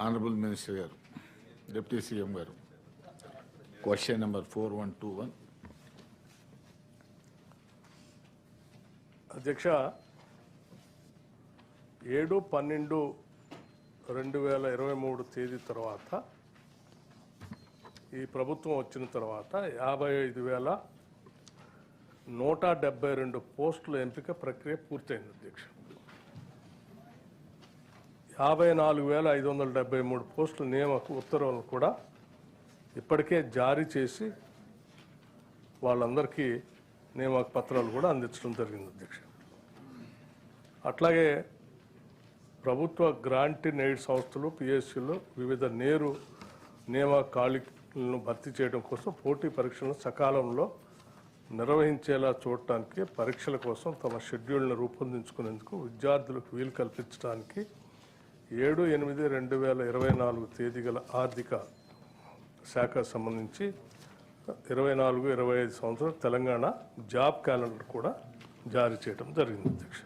Honourable minister గారు, deputy CM గారు, question number 4121. అధ్యక్ష, 7/12/2023 తేదీ తర్వాత ఈ ప్రభుత్వం వచ్చిన తర్వాత 55,172 పోస్టుల ఎంపిక ప్రక్రియ పూర్తయింది అధ్యక్ష. 54,573 పోస్టుల నియామక ఉత్తర్వులను కూడా ఇప్పటికే జారీ చేసి వాళ్ళందరికీ నియామక పత్రాలు కూడా అందించడం జరిగింది అధ్యక్ష. అట్లాగే ప్రభుత్వ గ్రాంట్ అండ్ ఎయిడ్ సంస్థలు, పిఎస్సీలు వివిధ నేరు నియామక ఖాళీలను భర్తీ చేయడం కోసం పోటీ పరీక్షలను సకాలంలో నిర్వహించేలా చూడటానికి, పరీక్షల కోసం తమ షెడ్యూల్ను రూపొందించుకునేందుకు విద్యార్థులకు వీలు కల్పించడానికి 7/8/2024 తేదీ గల ఆర్థిక శాఖ సంబంధించి 24-25 సంవత్సరం తెలంగాణ జాబ్ క్యాలెండర్ కూడా జారీ చేయడం జరిగింది అధ్యక్ష.